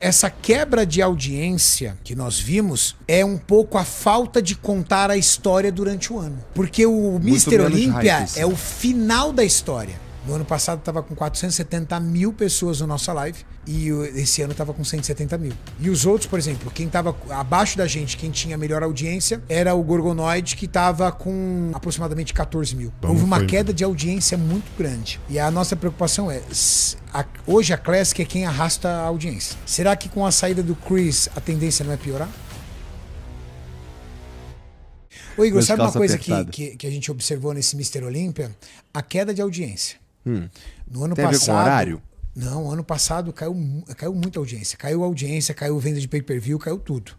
essa quebra de audiência que nós vimos é um pouco a falta de contar a história durante o ano. Porque o Mr. Olímpia é o final da história. No ano passado estava com 470 mil pessoas na nossa live e esse ano estava com 170 mil. E os outros, por exemplo, quem estava abaixo da gente, quem tinha melhor audiência, era o Gorgonoid, que estava com aproximadamente 14 mil. Houve uma queda de audiência muito grande. E a nossa preocupação é, hoje a Classic é quem arrasta a audiência. Será que com a saída do Chris a tendência não é piorar? Ô Igor, sabe uma coisa que a gente observou nesse Mr. Olímpia? A queda de audiência. No ano Tem passado, a ver com horário? Não, ano passado caiu muita audiência. Caiu audiência, caiu venda de pay-per-view, caiu tudo.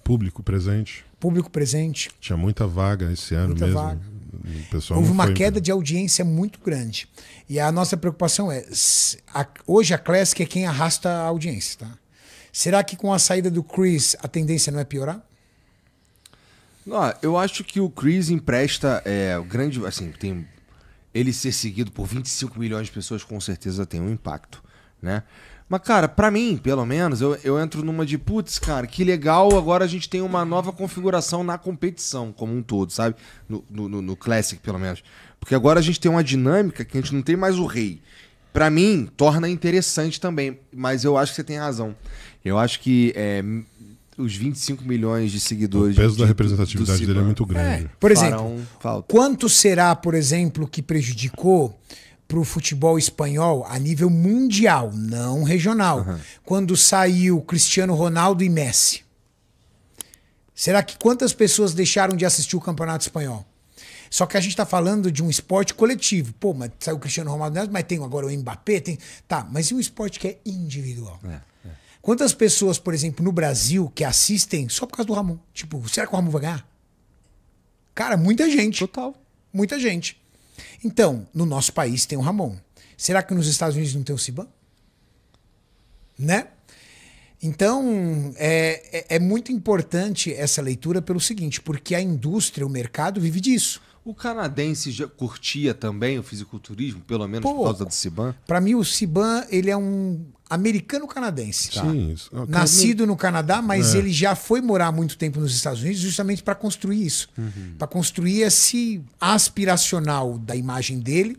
Público presente. Público presente. Tinha muita vaga esse ano muita mesmo. Vaga. O pessoal houve uma queda de audiência muito grande. E a nossa preocupação é, hoje a Classic é quem arrasta a audiência, tá? Será que com a saída do Chris a tendência não é piorar? Não, eu acho que o Chris empresta o grande, assim, tem ele ser seguido por 25 milhões de pessoas com certeza tem um impacto, né? Mas, cara, pra mim, pelo menos, eu entro numa de, putz, cara, que legal, agora a gente tem uma nova configuração na competição como um todo, sabe? No Classic, pelo menos. Porque agora a gente tem uma dinâmica que a gente não tem mais o rei. Pra mim, torna interessante também, mas eu acho que você tem razão. Eu acho que os 25 milhões de seguidores... O peso da representatividade dele é muito grande. Por exemplo, quanto será, por exemplo, que prejudicou para o futebol espanhol a nível mundial, não regional, quando saiu Cristiano Ronaldo e Messi? Será que quantas pessoas deixaram de assistir o Campeonato Espanhol? Só que a gente está falando de um esporte coletivo. Pô, mas saiu o Cristiano Ronaldo, mas tem agora o Mbappé, tem... Tá, mas e um esporte que é individual? Quantas pessoas, por exemplo, no Brasil que assistem só por causa do Ramon? Tipo, será que o Ramon vai ganhar? Cara, muita gente. Total. Muita gente. Então, no nosso país tem o Ramon. Será que nos Estados Unidos não tem o Siban? Né? Então, é muito importante essa leitura pelo seguinte, porque a indústria, o mercado vive disso. O canadense já curtia também o fisiculturismo, pelo menos por causa do Siban? Para mim, o Siban, ele é um americano-canadense. Tá? Sim, isso. Nascido no Canadá, mas ele já foi morar há muito tempo nos Estados Unidos justamente para construir isso. Para construir esse aspiracional da imagem dele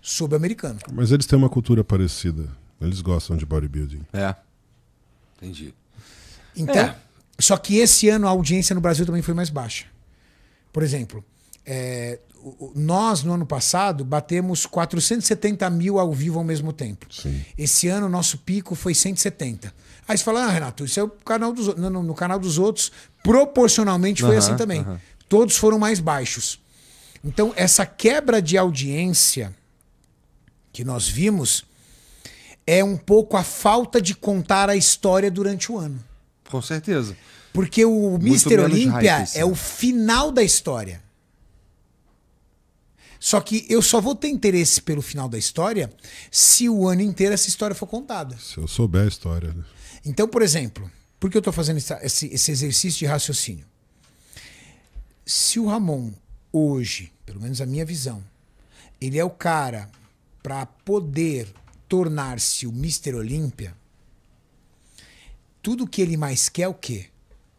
sobre o americano. Mas eles têm uma cultura parecida. Eles gostam de bodybuilding. Entendi. Então, só que esse ano a audiência no Brasil também foi mais baixa. Por exemplo... nós, no ano passado, batemos 470 mil ao vivo ao mesmo tempo. Sim. Esse ano, o nosso pico foi 170. Aí você fala, Renato, isso é o canal dos outros. No canal dos outros, proporcionalmente, foi assim também. Todos foram mais baixos. Então, essa quebra de audiência que nós vimos é um pouco a falta de contar a história durante o ano. Com certeza. Porque o Mr. Olímpia é o final da história. Só que eu só vou ter interesse pelo final da história se o ano inteiro essa história for contada. Se eu souber a história. Né? Então, por exemplo, por que eu estou fazendo esse exercício de raciocínio? Se o Ramon, hoje, pelo menos a minha visão, ele é o cara para poder tornar-se o Mr. Olímpia, tudo que ele mais quer é o quê?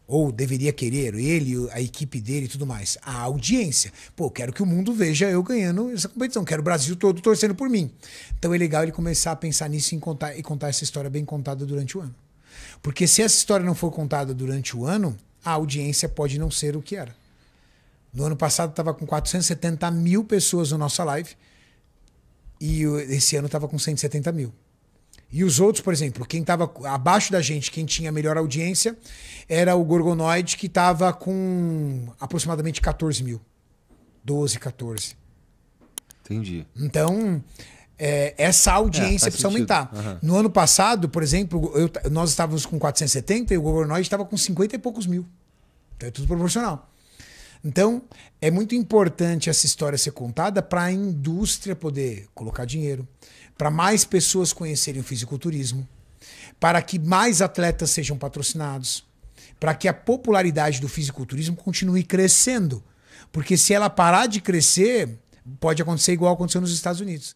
Ou deveria querer, ele, a equipe dele e tudo mais. A audiência. Pô, quero que o mundo veja eu ganhando essa competição. Quero o Brasil todo torcendo por mim. Então é legal ele começar a pensar nisso e contar essa história bem contada durante o ano. Porque se essa história não for contada durante o ano, a audiência pode não ser o que era. No ano passado estava com 470 mil pessoas na nossa live e esse ano estava com 170 mil. E os outros, por exemplo, quem estava abaixo da gente, quem tinha melhor audiência, era o Gorgonoid, que estava com aproximadamente 14 mil. 12, 14. Entendi. Então, essa audiência precisa aumentar. No ano passado, por exemplo, nós estávamos com 470 e o Gorgonoid estava com 50 e poucos mil. Então é tudo proporcional. Então, é muito importante essa história ser contada para a indústria poder colocar dinheiro, para mais pessoas conhecerem o fisiculturismo, para que mais atletas sejam patrocinados, para que a popularidade do fisiculturismo continue crescendo. Porque se ela parar de crescer, pode acontecer igual aconteceu nos Estados Unidos.